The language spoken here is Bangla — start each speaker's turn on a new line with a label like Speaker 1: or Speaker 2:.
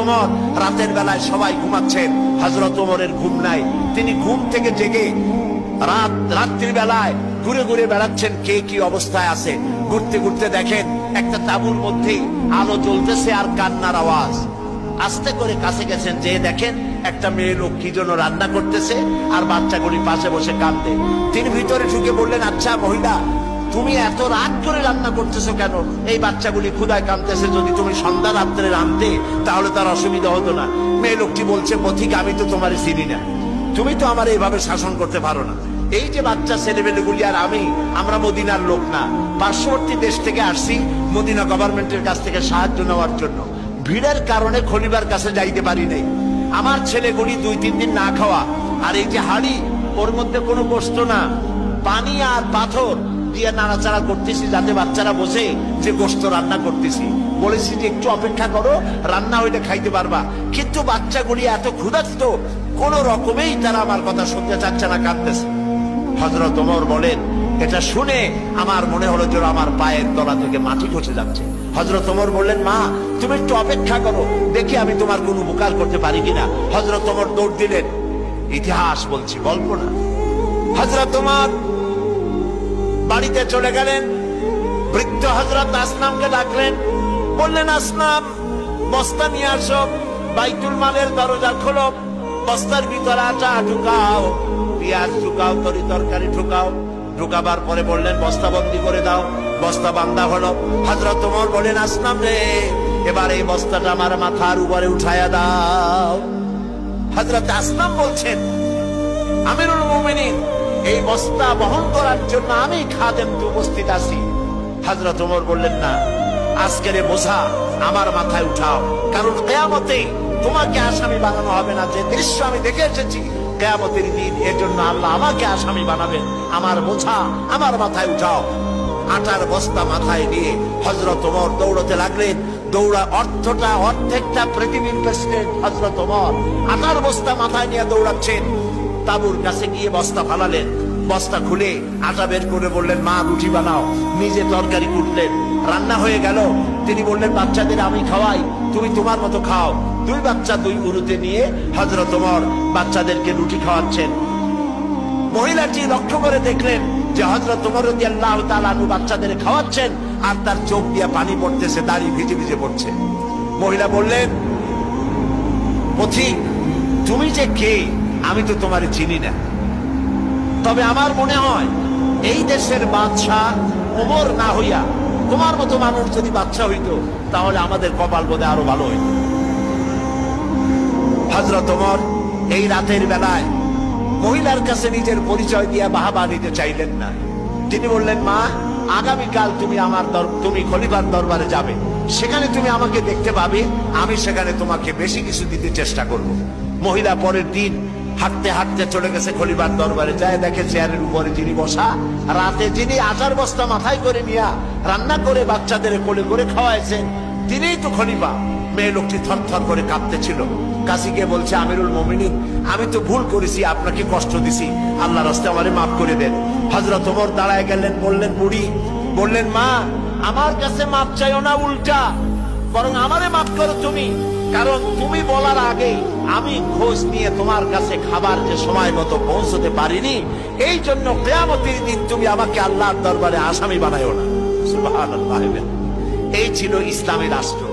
Speaker 1: ওমর রাতের বেলায় সবাই ঘুমাচ্ছেন, হযরত ওমরের ঘুম নাই। তিনি ঘুম থেকে জেগে রাত্রির বেলায় ঘুরে ঘুরে বেড়াচ্ছেন কে কি অবস্থায় আছে। ঘুরতে ঘুরতে দেখেন একটা তাঁবুর মধ্যে আলো জ্বলতেছে আর কান্নার আওয়াজ। আস্তে করে কাছে গেছেন, যে দেখেন একটা মেয়ে লোক কি জন্য রান্না করতেছে আর বাচ্চাগুলি পাশে বসে কাঁদে। তিনি ভিতরে ঢুকে বললেন, আচ্ছা মহিলা, তুমি এত রাত করে রান্না করতেছো কেন? এই বাচ্চাগুলি ক্ষুধায় কাঁদতেছে, যদি তুমি সন্ধ্যা রাত্রে রাঁধতে তাহলে তার অসুবিধা হতো না। মেয়ে লোকটি বলছে, পথিক আমি তো তোমার চিনি না, তুমি তো আমার এইভাবে শাসন করতে পারো না। এই যে বাচ্চা ছেলেমেয়েগুলি আর আমরা মদিনার লোক না, পার্শ্ববর্তী দেশ থেকে আসছি মদিনা গভর্নমেন্টের কাছ থেকে সাহায্য নেওয়ার জন্য। ভিড়ের কারণে খলিফার কাছে যাইতে পারি নাই। আমার ছেলেগুলি 2-3 দিন না খাওয়া, আর এই যে হাড়ি, ওর মধ্যে কোনো গোশত না, পানি আর পাথর দিয়ে নাড়াচাড়া করতেছি যাতে বাচ্চারা বসে যে গোশত রান্না করতেছি। বলেছি যে একটু অপেক্ষা করো, রান্না হইলে খাইতে পারবা। কিন্তু বাচ্চাগুলি এত ক্ষুধার্ত, কোন রকমেই তারা আমার কথা শুনতে চাচ্ছে না, কাঁদতেছে। হযরত ওমর বলেন, এটা শুনে আমার মনে হলো যে আমার পায়ের তলা থেকে মাটি খসে যাচ্ছে। হযরত ওমর বললেন, মা তুমি একটু অপেক্ষা করো, দেখি আমি তোমার কোনো উপকার করতে পারি কিনা। হযরত ওমর দৌড় দিলেন। ইতিহাস বলছি, গল্প না। হযরত ওমর বাড়িতে চলে গেলেন। বৃদ্ধ হযরত আসলামকে ডাকলেন, বললেন, আসলাম বস্তা নিয়ে আসো, বাইতুল মালের দরজা খোলো, বস্তার ভিতরে আটা ঢুকাও, পেঁয়াজ ঢুকাও, তরি তরকারি ঢুকাও। ঢুকাবার পরে বললেন, বস্তা বন্দি করে দাও। বস্তা বান্ধা হলো। হযরত ওমর বলেন, আসলাম রে, এবার এই বস্তাটা আমার মাথার উপরে উঠায়া দাও। হযরত আসলাম বলছেন, আমিরুল মুমিনিন, এই বস্তা বহন করার জন্য আমি খাদেম উপস্থিত আছি। হযরত ওমর বললেন, না, আজকের বোঝা আমার মাথায় উঠাও, কারণ কিয়ামতে তোমাকে আসামি বানানো হবে না। যে দৃশ্য আমি দেখে এসেছি কিয়ামতের দিন, এর জন্য আল্লাহ আমাকে আসামি বানাবেন। আমার বোঝা আমার মাথায় উঠাও। আটার বস্তা মাথায় নিয়ে হযরত ওমর দৌড়তে লাগলেন। অর্ধেকটা পৃথিবীর প্রেসিডেন্ট হযরত ওমর আটার বস্তা মাথায় নিয়ে দৌড়াচ্ছেন। তাঁবুর কাছে গিয়ে বস্তা ফালালেন। বস্তা খুলে আটা বের করে বললেন, মা রুটি বানাও। নিজে তরকারি কুটলেন, রান্না হয়ে গেল। তিনি বললেন, বাচ্চাদের আমি খাওয়াই, তুমি তোমার মতো খাও। 2 বাচ্চা 2 উরুতে নিয়ে হযরত ওমর বাচ্চাদেরকে রুটি খাওয়াচ্ছেন। মহিলাটি লক্ষ্য করে দেখলেন যে হযরত ওমর রাদিয়াল্লাহু তাআলা আনহু বাচ্চাদের খাওয়াচ্ছেন আর তার চোখ দিয়ে পানি পড়তেছে, দাড়ি ভিজে ভিজে পড়ছে। মহিলা বললেন, পথিক তুমি যে কে আমি তো তোমার চিনি না, তবে আমার মনে হয় এই দেশের বাদশা ওমর না হইয়া তোমার মতো মানুষ যদি বাদশা হইতো তাহলে আমাদের কপাল বোধে আরো ভালো হইত। হযরত ওমর এই রাতের বেলায় মহিলার কাছে নিজের পরিচয় দিয়ে বাহাবা নিতে চাইলেন না। তিনি বললেন, মা আগামীকাল তুমি খলিফার দরবারে যাবে, সেখানে তুমি আমাকে দেখতে পাবে, আমি সেখানে তোমাকে বেশি কিছু দিতে চেষ্টা করব। মহিলা পরের দিন হাঁটতে হাঁটতে চলে গেছে খলিফার দরবারে। যায় দেখে চেয়ারের উপরে যিনি বসা, রাতে যিনি আটার বস্তা মাথায় করে নিয়া রান্না করে বাচ্চাদের কোলে করে খাওয়াইছেন, তিনিই তো খলিফা। মেয়ে লোকটি থরথর করে কাঁপতেছিল। কাছে গিয়ে বলছে, আমিরুল মুমিনিন, আমি তো ভুল করেছি, আপনাকে কষ্ট দিছি, আল্লাহর রাস্তায় আমারে মাফ করে দেন। হযরত ওমর দাঁড়ায় গেলেন, বললেন, বুড়ি বললেন, মা আমার কাছে মাফ চাইও না, উল্টা বরং আমারে মাফ করো তুমি, কারণ তুমি বলার আগে আমি খোঁজ নিয়ে তোমার কাছে খাবার যে সময় মতো পৌঁছতে পারিনি, এই জন্য কিয়ামতের দিন তুমি আমাকে আল্লাহর দরবারে আসামি বানাইও না। সুবহানাল্লাহ। এই ছিল ইসলামী রাষ্ট্র।